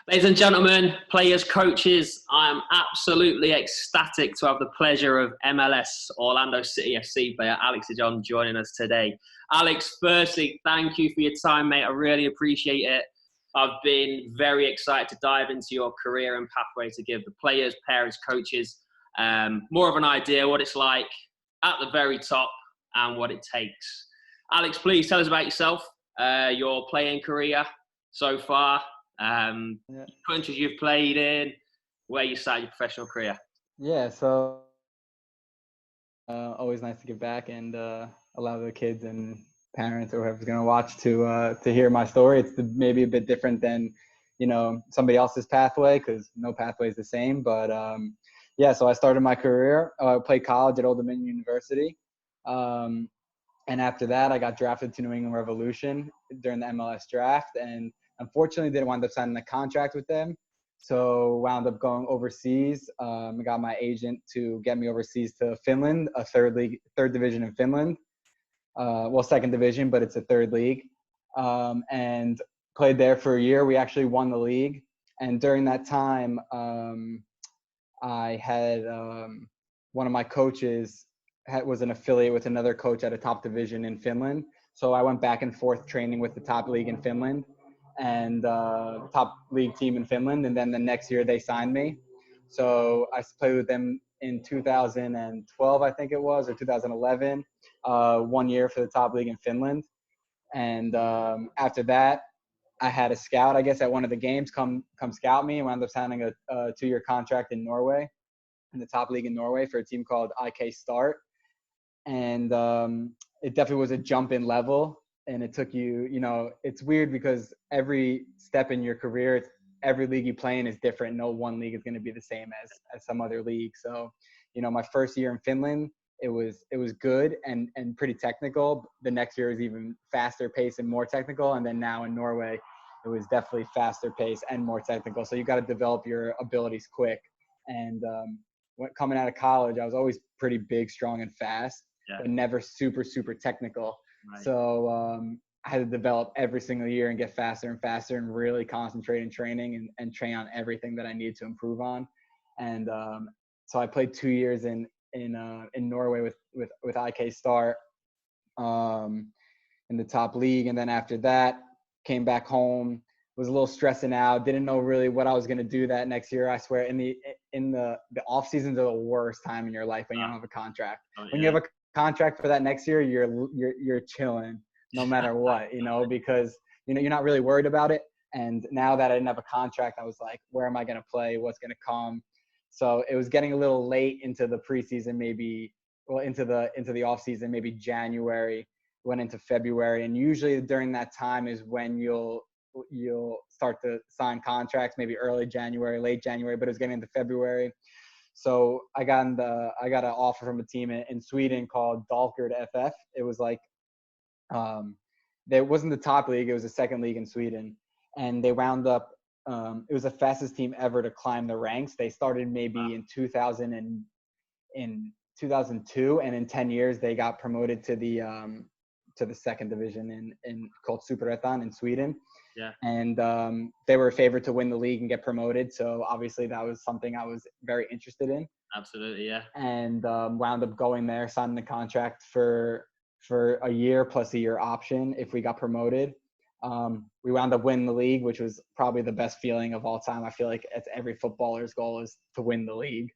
Ladies and gentlemen, players, coaches, I am absolutely ecstatic to have the pleasure of MLS Orlando City FC player Alex Dejohn joining us today. Alex, firstly, thank you for your time, mate. I really appreciate it. I've been very excited to dive into your career and pathway to give the players, parents, coaches more of an idea what it's like at the very top and what it takes. Alex, please tell us about yourself, your playing career so far. Countries you've played in, where you started your professional career. Yeah, so always nice to give back and allow the kids and parents or whoever's going to watch to hear my story. It's maybe a bit different than, somebody else's pathway because no pathway is the same. But yeah, so I started my career. I played college at Old Dominion University. And after that, I got drafted to New England Revolution during the MLS draft. And unfortunately, didn't wind up signing a contract with them. So wound up going overseas. I got my agent to get me overseas to Finland, a third division in Finland. Second division, but it's a third league. And played there for a year. We actually won the league. And during that time, I had one of my coaches was an affiliate with another coach at a top division in Finland. So I went back and forth training with the top league in Finland and top league team in Finland. And then the next year they signed me. So I played with them in 2012, I think it was, or 2011, 1 year for the top league in Finland. And after that, I had a scout, I guess, at one of the games come scout me and wound up signing a 2-year contract in Norway, in the top league in Norway for a team called IK Start. And it definitely was a jump in level. And it took you, it's weird because every step in your career, every league you play in is different. No one league is going to be the same as some other league. So, my first year in Finland, it was good and pretty technical. The next year was even faster paced and more technical. And then now in Norway, it was definitely faster paced and more technical. So you got to develop your abilities quick. And coming out of college, I was always pretty big, strong, and fast, but never super, super technical. Right. So I had to develop every single year and get faster and faster and really concentrate in training and train on everything that I needed to improve on. And so I played 2 years in Norway with IK Start in the top league. And then after that, came back home, was a little stressing out, didn't know really what I was going to do that next year. I swear in the off seasons are the worst time in your life when you don't have a contract. When you have a contract for that next year, you're chilling no matter what, because you're not really worried about it. And now that I didn't have a contract, I was like, where am I going to play? What's going to come? So it was getting a little late into the preseason, into the off season, maybe January, went into February. And usually during that time is when you'll start to sign contracts, maybe early January, late January, but it was getting into February. So I got an offer from a team in Sweden called Dalkurd FF. It was like, it wasn't the top league. It was the second league in Sweden. And they wound up, it was the fastest team ever to climb the ranks. They started maybe in 2002, and in 10 years they got promoted to the second division in called Superettan in Sweden. Yeah. And they were a favorite to win the league and get promoted. So obviously that was something I was very interested in. Absolutely, yeah. And wound up going there, signing the contract for a year plus a year option if we got promoted. We wound up winning the league, which was probably the best feeling of all time. I feel like it's every footballer's goal is to win the league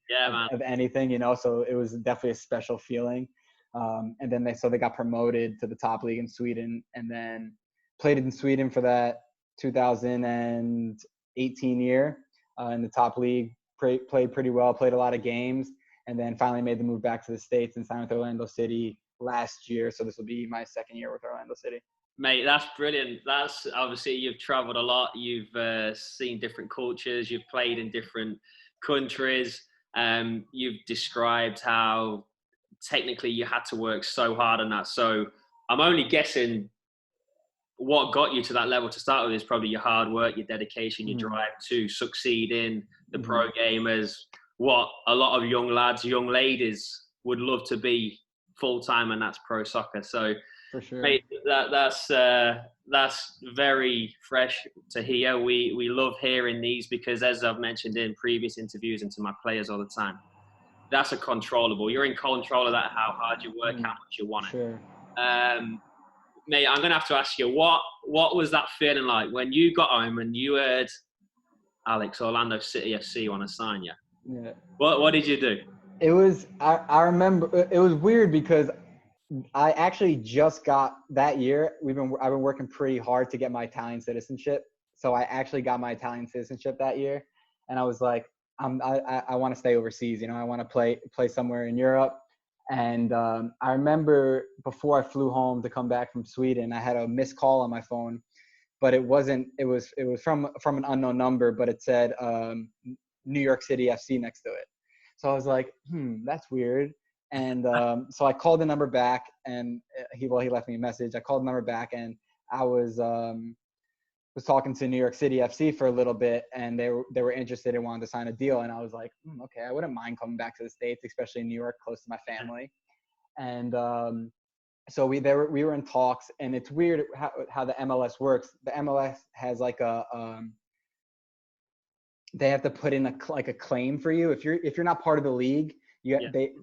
of anything, so it was definitely a special feeling. And then they got promoted to the top league in Sweden, and then played in Sweden for that 2018 year in the top league, played pretty well, played a lot of games, and then finally made the move back to the States and signed with Orlando City last year. So this will be my second year with Orlando City. Mate, that's brilliant. That's obviously you've traveled a lot. You've seen different cultures. You've played in different countries. You've described how technically you had to work so hard on that. So I'm only guessing what got you to that level to start with is probably your hard work, your dedication, your drive to succeed in the pro game as what a lot of young lads, young ladies would love to be full-time, and that's pro soccer. So For sure. Mate, that's very fresh to hear. We love hearing these because, as I've mentioned in previous interviews and to my players all the time, that's a controllable. You're in control of that, how hard you work, how much you want it. Sure. Mate, I'm gonna have to ask you, what was that feeling like when you got home and you heard Alex, Orlando City FC want to sign you? Yeah. What did you do? It was, I remember, it was weird because I actually just got that year. I've been working pretty hard to get my Italian citizenship. So I actually got my Italian citizenship that year, and I was like, I want to stay overseas. I want to play somewhere in Europe. And I remember before I flew home to come back from Sweden, I had a missed call on my phone, but it wasn't. It was from an unknown number, but it said New York City FC next to it. So I was like, that's weird. And so I called the number back, and he left me a message. I called the number back, and I was talking to New York City FC for a little bit, and they were interested and wanted to sign a deal. And I was like, okay, I wouldn't mind coming back to the States, especially in New York, close to my family. And so we were in talks, and it's weird how the MLS works. The MLS has like they have to put in a claim for you if you're not part of the league. They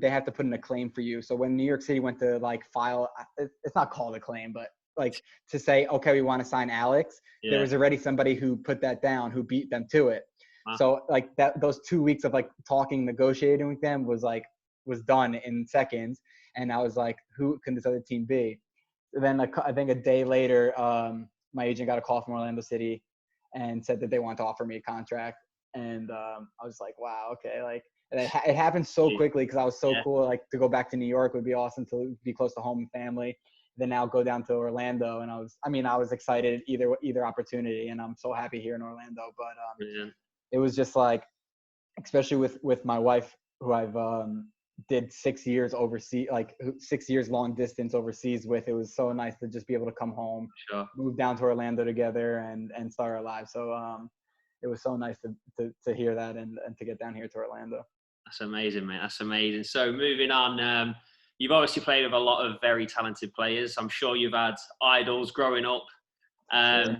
have to put in a claim for you. So when New York City went to like file, it's not called a claim, but like to say, okay, we want to sign Alex, there was already somebody who put that down, who beat them to it. Wow. So like those 2 weeks of like talking, negotiating with them was done in seconds. And I was like, who can this other team be? Then I think a day later, my agent got a call from Orlando City and said that they want to offer me a contract. And I was like, wow, okay. Like, and it happened so quickly because I was so cool. Like, to go back to New York would be awesome, to be close to home and family. Then now go down to Orlando, and I was excited either opportunity, and I'm so happy here in Orlando. But it was just like, especially with my wife, who I've did 6 years overseas, like 6 years long distance overseas with. It was so nice to just be able to come home, move down to Orlando together, and start our lives. So it was so nice to hear that and to get down here to Orlando. That's amazing, mate. That's amazing. So moving on, you've obviously played with a lot of very talented players. I'm sure you've had idols growing up. Sure.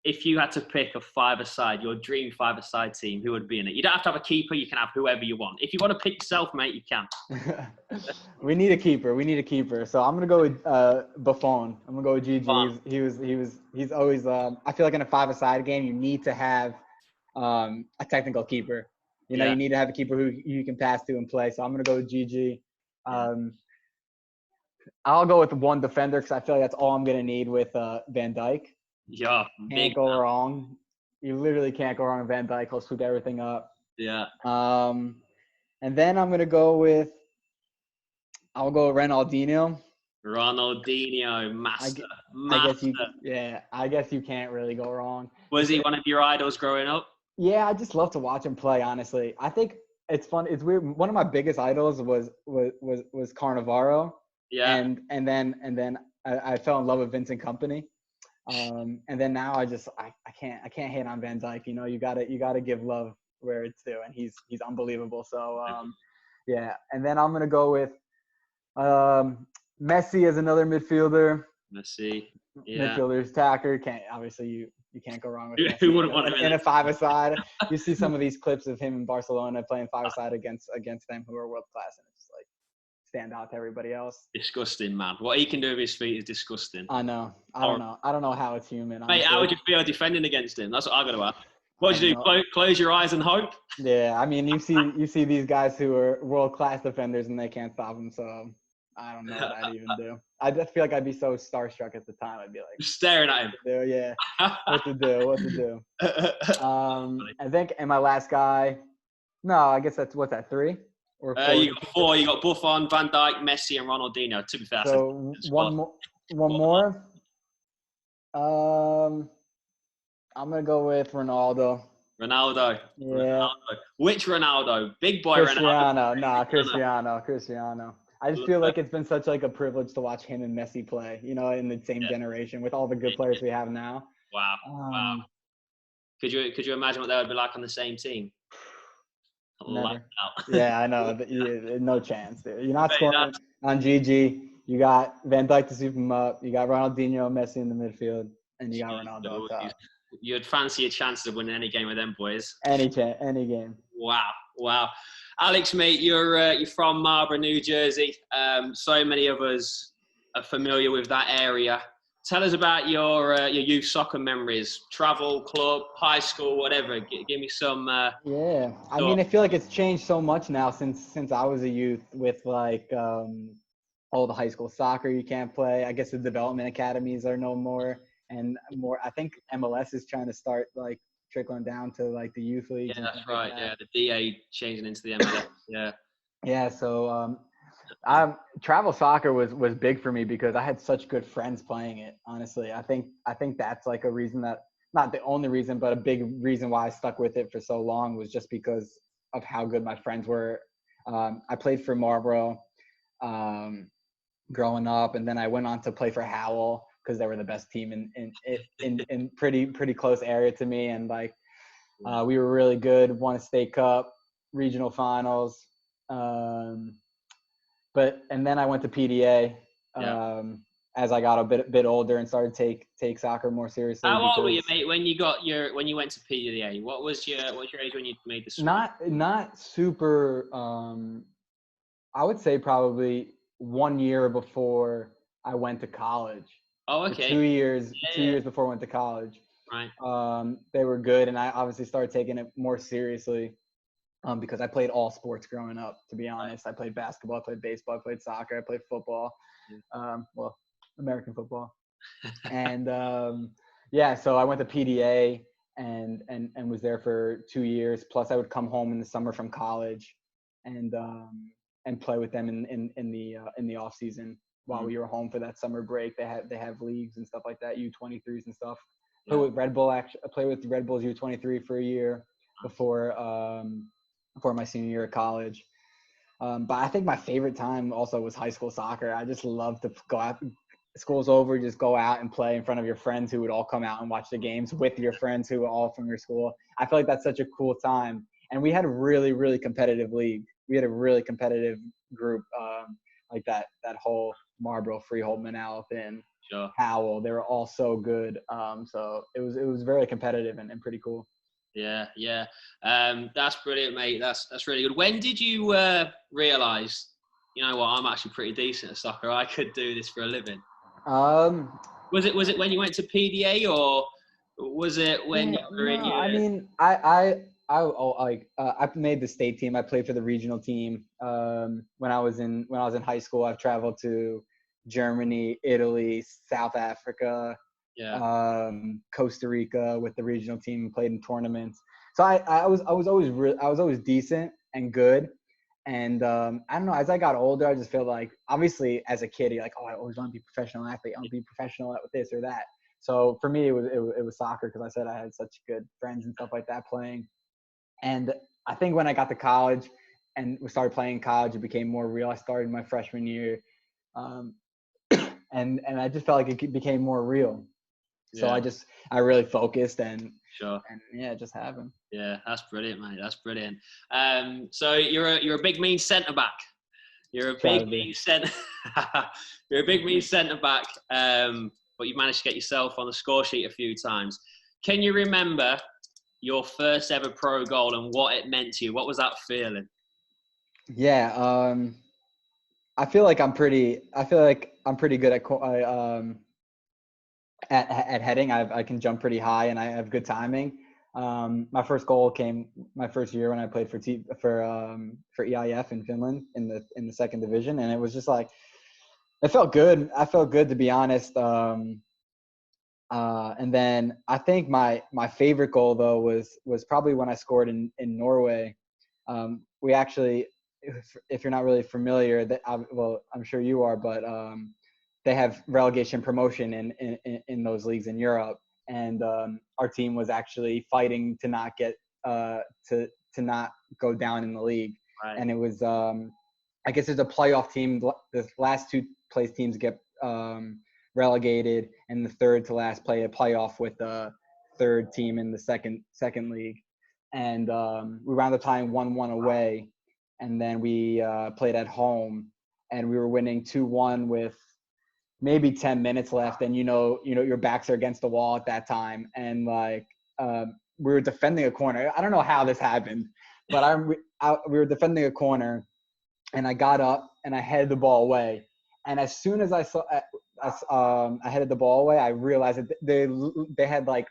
If you had to pick a five-a-side, your dream five-a-side team, who would be in it? You don't have to have a keeper. You can have whoever you want. If you want to pick yourself, mate, you can. We need a keeper. So I'm gonna go with Buffon. I'm gonna go with Gigi. He's always. I feel like in a five-a-side game, you need to have a technical keeper. You need to have a keeper who you can pass to and play. So I'm gonna go with Gigi. I'll go with one defender because I feel like that's all I'm gonna need with Van Dijk. Yeah, can't go wrong. You literally can't go wrong with Van Dijk. He'll sweep everything up. Yeah. And then I'm gonna go with. I'll go Ronaldinho. Master. I guess you can't really go wrong. Was he one of your idols growing up? Yeah, I just love to watch him play. Honestly, I think it's fun. It's weird. One of my biggest idols was Cannavaro. Yeah. And then I fell in love with Vincent Kompany. And then now I can't hate on Van Dijk. You gotta give love where it's due, and he's unbelievable. So yeah. And then I'm gonna go with Messi as another midfielder. Messi, yeah. Midfielders, attacker. You can't go wrong with Messi. Who wouldn't want to in a five-a-side? You see some of these clips of him in Barcelona playing five-a-side against them who are world class, and it's just like stand out to everybody else. Disgusting, man. What he can do with his feet is disgusting. I know. I don't know how it's human. Mate, how would you feel defending against him? That's what I got to ask. What would you do? Close your eyes and hope? Yeah, I mean, you see these guys who are world class defenders and they can't stop them. So I don't know what I'd even do. I just feel like I'd be so starstruck at the time. I'd be like just staring at him. Yeah. What to do? I think, and my last guy. No, I guess what's that, 3? Or 4? You got 4. You got Buffon, Van Dijk, Messi, and Ronaldinho. To be fair, so one more. I'm gonna go with Ronaldo. Ronaldo. Yeah. Ronaldo. Which Ronaldo? Big boy Cristiano. Ronaldo. Nah, Cristiano. I just feel like it's been such like a privilege to watch him and Messi play. In the same generation with all the good players we have now. Wow. Wow. Could you imagine what that would be like on the same team? Never. Yeah, I know. No chance, dude. You're not scoring on Gigi. You got Van Dijk to sweep him up. You got Ronaldinho, Messi in the midfield, and you got Ronaldo up top. You'd fancy your chances of winning any game with them boys. Any game. Wow. Alex, mate, you're from Marlboro, New Jersey. So many of us are familiar with that area. Tell us about your youth soccer memories, travel, club, high school, whatever. Give me some. Yeah, I mean, I feel like it's changed so much now since I was a youth with like all the high school soccer you can't play. I guess the development academies are no more, and more. I think MLS is trying to start like trickling down to like the youth leagues. Yeah, And that's things right. like that. Yeah, the DA changing into the MLS. Yeah. Yeah, so travel soccer was big for me because I had such good friends playing it. Honestly, I think that's like a reason that, not the only reason, but a big reason why I stuck with it for so long was just because of how good my friends were. I played for Marlboro growing up, and then I went on to play for Howell because they were the best team in pretty close area to me, and like we were really good. Won a state cup, regional finals. And then I went to PDA as I got a bit older and started take soccer more seriously. How old were you, mate, when you went to PDA? What was your age when you made the switch? Not super. I would say probably 1 year before I went to college. Oh, okay. 2 years, 2 years before I went to college. Right. They were good, and I obviously started taking it more seriously. Because I played all sports growing up, to be honest. I played basketball, I played baseball, I played soccer, I played football, American football. And so I went to PDA and was there for 2 years. Plus I would come home in the summer from college and play with them in the off season while we were home for that summer break. They have leagues and stuff like that, U23s and stuff. Play with Red Bull, I played with Red Bull's U23 for a year before my senior year of college. But I think my favorite time also was high school soccer. I just loved to go out, school's over, just go out and play in front of your friends who would all come out and watch the games with your friends who were all from your school. I feel like that's such a cool time. And we had a really, really competitive league. We had a really competitive group, like that whole Marlboro, Freehold, Manalapan, Howell. They were all so good. So it was very competitive and pretty cool. Yeah. That's brilliant, mate. That's really good. When did you realize, you know what, I'm actually pretty decent at soccer. I could do this for a living. Was it when you went to PDA, or was it when you were in your? I mean, I made the state team. I played for the regional team. When I was in high school, I've traveled to Germany, Italy, South Africa. Costa Rica with the regional team and played in tournaments. So I was always decent and good. And I don't know, as I got older, I just feel like, obviously as a kid, you're like, oh, I always want to be a professional athlete. I want to be professional at this or that. So for me, it was soccer, because I said I had such good friends and stuff like that playing. And I think when I got to college and we started playing in college, it became more real. I started my freshman year, and I just felt like it became more real. So I really focused and it just happened. Yeah, that's brilliant, mate. That's brilliant. So you're a big mean centre back. You're a big mean centre. You're a big mean centre back. But you've managed to get yourself on the score sheet a few times. Can you remember your first ever pro goal and what it meant to you? What was that feeling? Yeah, I feel like I'm pretty good at heading. I can jump pretty high and I have good timing. My first goal came my first year when I played for EIF in Finland in the second division, and it was just like, it felt good. I felt good, to be honest. And then I think my favorite goal though was probably when I scored in Norway. We actually, if you're not really familiar, I'm sure you are, but they have relegation promotion in those leagues in Europe, and our team was actually fighting to not get to not go down in the league. Right. And it was I guess there's a playoff team. The last two place teams get relegated, and the third to last play a playoff with the third team in the second league. And we wound up tying 1-1 away, and then we played at home and we were winning 2-1 with maybe 10 minutes left, and your backs are against the wall at that time, and like we were defending a corner. I don't know how this happened, but we were defending a corner, and I got up and I headed the ball away. And as soon as I headed the ball away, I realized that they had like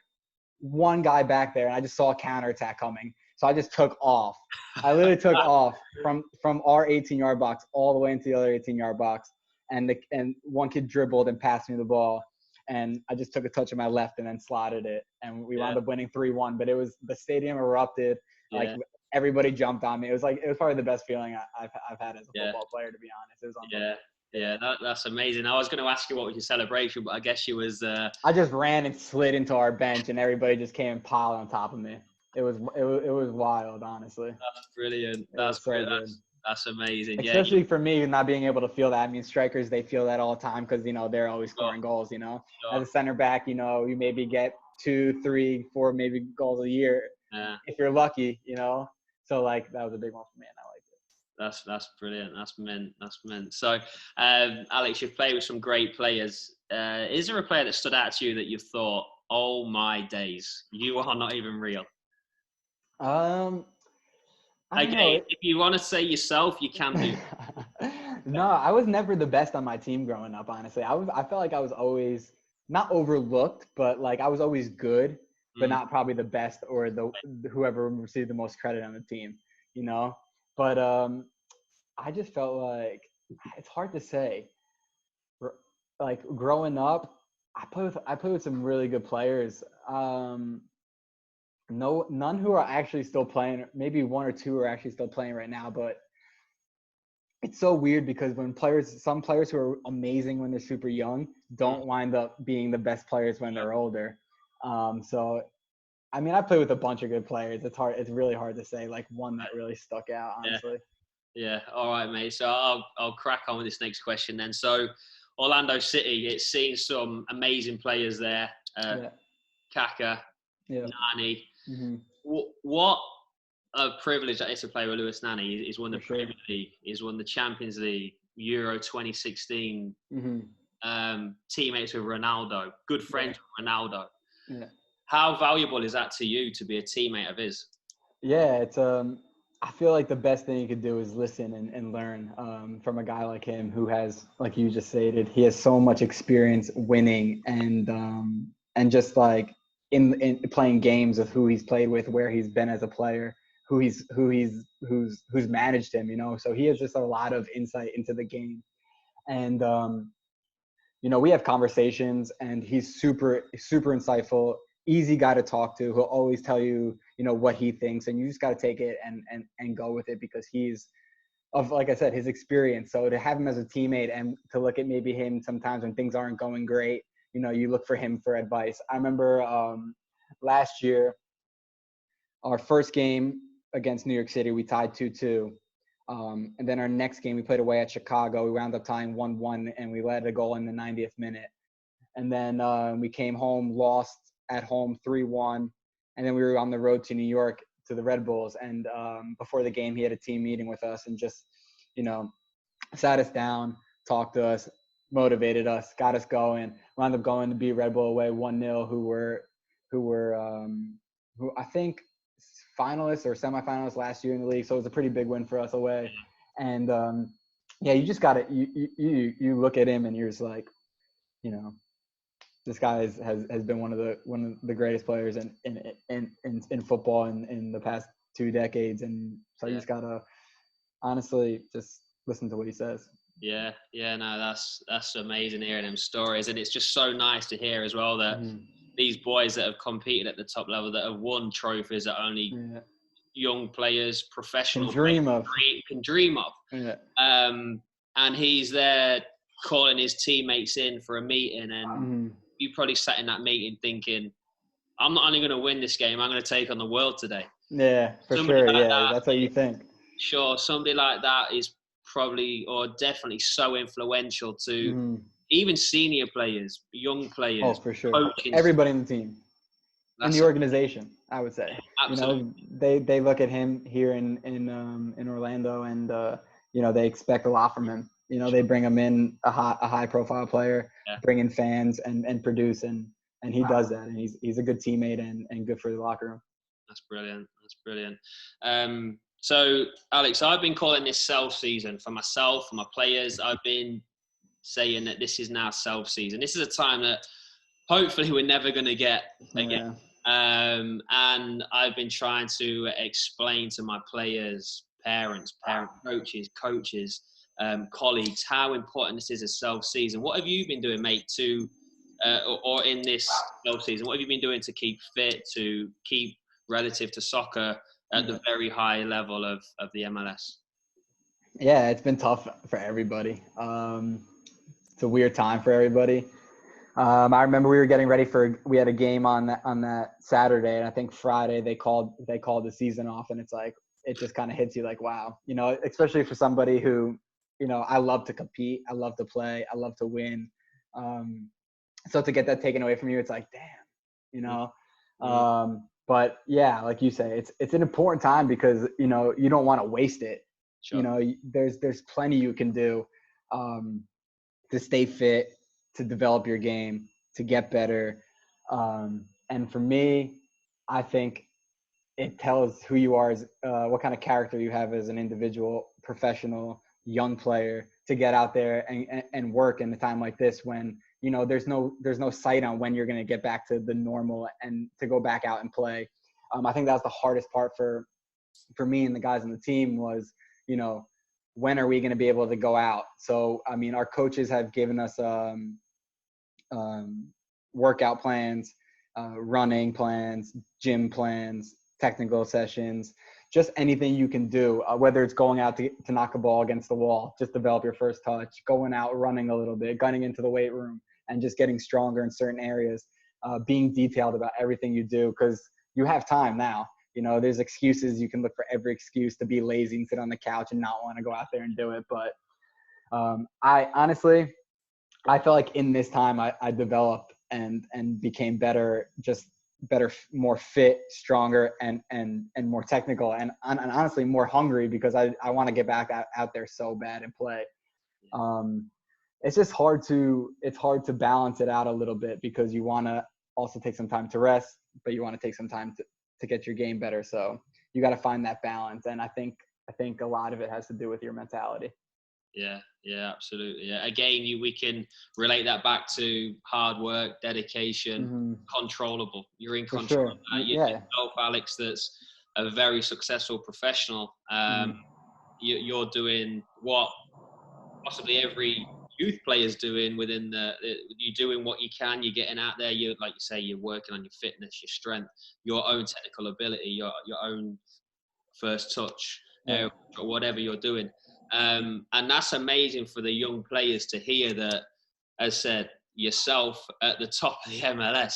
one guy back there, and I just saw a counterattack coming. So I just took off. I literally took off from our 18-yard box all the way into the other 18-yard box. And one kid dribbled and passed me the ball. And I just took a touch of my left and then slotted it. And we wound up winning 3-1. But the stadium erupted. Like everybody jumped on me. It was probably the best feeling I've had as a football player, to be honest. It was unbelievable. Yeah, that's amazing. I was going to ask you what was your celebration, but I guess you was. I just ran and slid into our bench, and everybody just came and piled on top of me. It was wild, honestly. That's brilliant. That's brilliant. That's amazing. Especially for me, not being able to feel that. I mean, strikers, they feel that all the time because they're always scoring goals. As a center back, you maybe get 2, 3, 4 maybe goals a year if you're lucky. So like that was a big one for me, and I liked it. That's brilliant. That's meant. So, Alex, you've played with some great players. Is there a player that stood out to you that you've thought, oh my days, you are not even real? If you want to say yourself, you can do. No, I was never the best on my team growing up, honestly. I felt like I was always not overlooked, but like I was always good, but not probably the best or whoever received the most credit on the team, But I just felt like it's hard to say. Like growing up, I played with some really good players. None who are actually still playing. Maybe 1 or 2 are actually still playing right now. But it's so weird because some players who are amazing when they're super young don't wind up being the best players when they're older. So, I mean, I played with a bunch of good players. It's really hard to say like one that really stuck out, honestly. Yeah. All right, mate. So I'll crack on with this next question then. So Orlando City, it's seen some amazing players there. Kaka, Nani. Mm-hmm. What a privilege that is to play with Lewis Nani. He's won the Premier League. He's won the Champions League, Euro 2016. Teammates with Ronaldo. Good friends with Ronaldo. Yeah. How valuable is that to you to be a teammate of his? Yeah, it's I feel like the best thing you could do is listen and learn from a guy like him who has, like you just stated, he has so much experience winning and just like in playing games of who he's played with, where he's been as a player, who's managed him, So he has just a lot of insight into the game, and we have conversations, and he's super super insightful. Easy guy to talk to. He'll always tell you, what he thinks, and you just got to take it and go with it because he's of, like I said, his experience. So to have him as a teammate and to look at maybe him sometimes when things aren't going great, you look for him for advice. I remember last year, our first game against New York City, we tied 2-2. And then our next game, we played away at Chicago. We wound up tying 1-1, and we led a goal in the 90th minute. And then we came home, lost at home 3-1, and then we were on the road to New York to the Red Bulls. And before the game, he had a team meeting with us and just, sat us down, talked to us, motivated us, got us going. Wound up going to beat Red Bull away 1-0, who I think finalists or semifinalists last year in the league. So it was a pretty big win for us away. And you just got to you look at him and you're just like, this guy has been one of the greatest players in football in the past 2 decades, and so you just gotta honestly just listen to what he says. No, that's amazing hearing them stories, and it's just so nice to hear as well that these boys that have competed at the top level, that have won trophies that only young players, professional can dream of. Yeah. And he's there calling his teammates in for a meeting, and you probably sat in that meeting thinking, I'm not only going to win this game, I'm going to take on the world today. Yeah, for somebody sure. Like that's what you think. Sure, somebody like that is probably or definitely so influential to even senior players, young players. Oh, for sure. Coaches. Everybody in the team. In the organization, I would say. Absolutely. They look at him here in Orlando, and they expect a lot from him. You know, they bring him in a high profile player, Yeah. bring in fans and produce, and he does that, and he's a good teammate and good for the locker room. That's brilliant. That's brilliant. So, Alex, I've been calling this self season for myself, for my players. I've been saying that this is now self season. This is a time that hopefully we're never going to get again. And I've been trying to explain to my players, parents, coaches, colleagues, how important this is a self season. What have you been doing, mate, or in this self season? What have you been doing to keep fit, to keep relative to soccer at the very high level of the MLS? Yeah, it's been tough for everybody. It's a weird time for everybody. I remember we were getting ready we had a game on that Saturday, and I think Friday they called the season off, and it's like, it just kind of hits you like, wow, you know, especially for somebody who, you know, I love to compete, I love to play, I love to win. So to get that taken away from you, it's like, damn, you know. But yeah, like you say, it's an important time because, you know, you don't want to waste it. Sure. You know, there's plenty you can do to stay fit, to develop your game, to get better. And for me, I think it tells who you are, as what kind of character you have as an individual, professional, young player, to get out there and work in a time like this when, you know, there's no sight on when you're going to get back to the normal and to go back out and play. I think that was the hardest part for me and the guys on the team was, you know, when are we going to be able to go out? So, I mean, our coaches have given us workout plans, running plans, gym plans, technical sessions, just anything you can do, whether it's going out to knock a ball against the wall, just develop your first touch, going out running a little bit, gunning into the weight room, and just getting stronger in certain areas, being detailed about everything you do because you have time now. You know, there's excuses. You can look for every excuse to be lazy and sit on the couch and not want to go out there and do it. But I honestly, I feel like in this time I developed and became better, just better, more fit, stronger, and more technical, and honestly more hungry because I want to get back out there so bad and play. It's just hard to balance it out a little bit because you want to also take some time to rest, but you want to take some time to get your game better. So you got to find that balance. And I think a lot of it has to do with your mentality. Yeah, absolutely. Yeah. Again, we can relate that back to hard work, dedication, controllable. You're in control. Sure. Yourself, Alex, that's a very successful professional. You're doing what possibly every youth player's doing within you're doing what you can. You're getting out there. You're, like you say, you're working on your fitness, your strength, your own technical ability, your own first touch, or whatever you're doing. And that's amazing for the young players to hear that, as said, yourself at the top of the MLS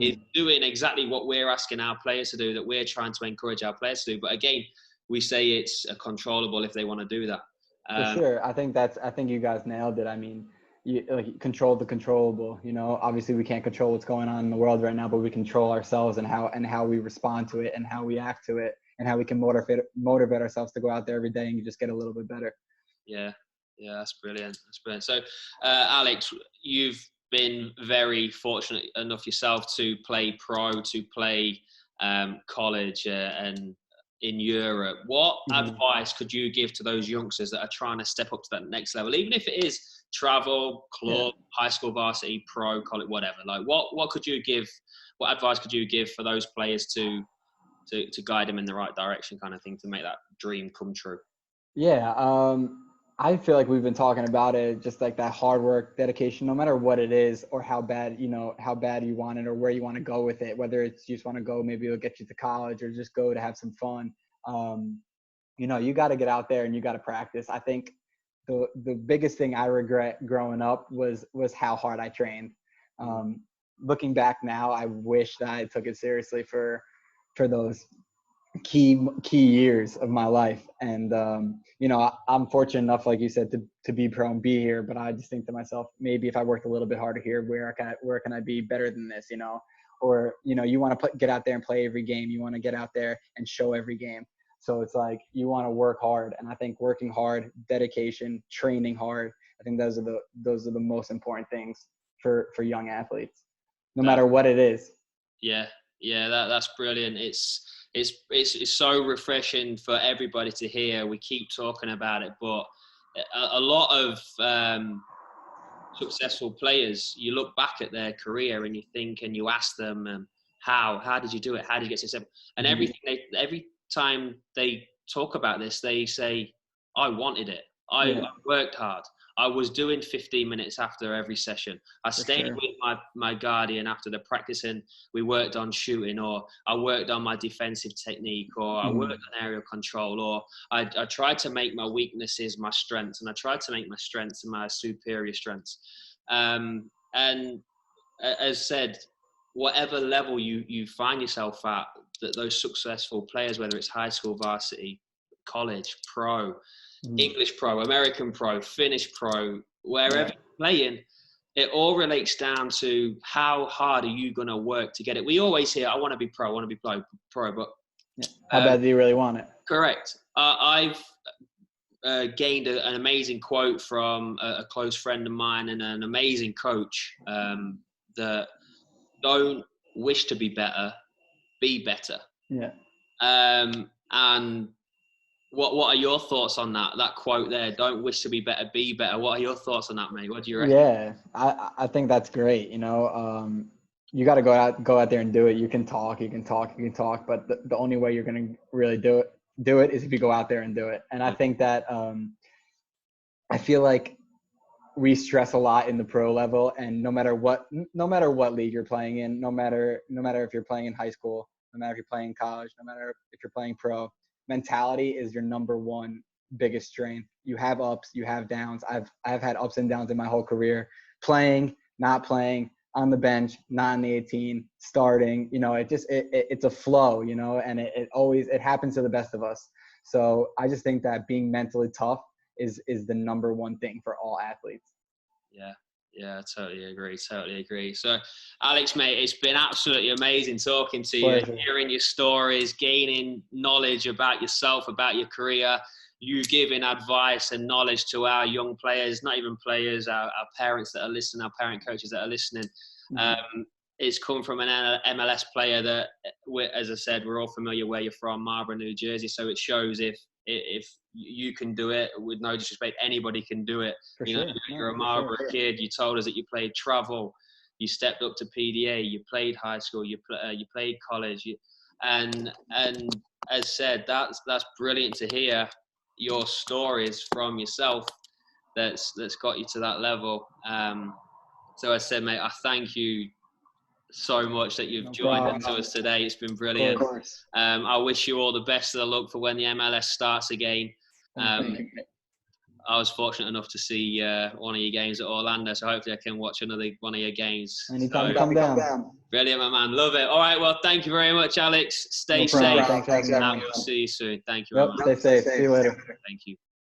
is doing exactly what we're asking our players to do, that we're trying to encourage our players to do. But again, we say it's a controllable if they want to do that. For sure. I think you guys nailed it. I mean, you control the controllable, you know. Obviously we can't control what's going on in the world right now, but we control ourselves and how we respond to it and how we act to it and how we can motivate ourselves to go out there every day and just get a little bit better. Yeah, that's brilliant. So, Alex, you've been very fortunate enough yourself to play pro, to play college and in Europe. What advice could you give to those youngsters that are trying to step up to that next level, even if it is travel, club, high school varsity, pro, college, whatever? Like, what could you give? What advice could you give for those players to guide them in the right direction, kind of thing, to make that dream come true? Yeah, I feel like we've been talking about it, just like that hard work, dedication, no matter what it is or how bad you want it or where you want to go with it, whether it's you just want to go, maybe it'll get you to college or just go to have some fun. You know, you got to get out there and you got to practice. I think the biggest thing I regret growing up was how hard I trained. Looking back now, I wish that I took it seriously for those key years of my life. And you know, I'm fortunate enough, like you said, to be pro and be here, but I just think to myself, maybe if I worked a little bit harder here, where can I be better than this, you know? Or, you know, you want to get out there and play every game, you want to get out there and show every game. So it's like you want to work hard, and I think working hard, dedication, training hard, I think those are the most important things for young athletes, no matter what it is. Yeah, that's brilliant. It's so refreshing for everybody to hear. We keep talking about it, but a lot of successful players, you look back at their career and you think, and you ask them, how did you do it? How did you get successful? And every time they talk about this, they say, I wanted it. I worked hard. I was doing 15 minutes after every session. I stayed with my guardian after the practicing. We worked on shooting, or I worked on my defensive technique, or I worked on aerial control, or I tried to make my weaknesses my strengths, and I tried to make my strengths my superior strengths. And as said, whatever level you find yourself at, that those successful players, whether it's high school, varsity, college, pro, English pro, American pro, Finnish pro, wherever you're playing, it all relates down to how hard are you going to work to get it. We always hear, I want to be pro, I want to be pro, but how bad do you really want it? Correct. I've gained an amazing quote from a close friend of mine and an amazing coach, that don't wish to be better, be better. Yeah. And what are your thoughts on that quote there? Don't wish to be better, be better. What are your thoughts on that, mate? What do you reckon? Yeah, I think that's great. You got to go out there and do it. You can talk, but the only way you're going to really do it is if you go out there and do it. And I think that I feel like we stress a lot in the pro level, and no matter what league you're playing in, no matter if you're playing in high school, no matter if you're playing in college, no matter if you're playing pro, mentality is your number one biggest strength. You have ups, you have downs. I've had ups and downs in my whole career, playing, not playing, on the bench, not in the 18, starting. It's a flow, and it happens to the best of us. So I just think that being mentally tough is the number one thing for all athletes. Yeah, I totally agree. So, Alex, mate, it's been absolutely amazing talking to you, hearing your stories, gaining knowledge about yourself, about your career, you giving advice and knowledge to our young players, not even players, our parents that are listening, our parent coaches that are listening. It's come from an MLS player that, as I said, we're all familiar where you're from, Marlboro, New Jersey. So it shows if you can do it, with no disrespect, anybody can do it. You're a Marlboro kid. You told us that you played travel, you stepped up to PDA, you played high school, you played college, and as said, that's brilliant to hear your stories from yourself. That's got you to that level. So I said, mate, I thank you so much that you've joined us today. It's been brilliant. Of course. I wish you all the best of the luck for when the MLS starts again. I was fortunate enough to see one of your games at Orlando, so hopefully I can watch another one of your games. Anytime, come down. Brilliant, my man. Love it. All right, well, thank you very much, Alex. Stay safe. Thanks, and we'll see you soon. Thank you. Yep, stay safe. See you later. Thank you.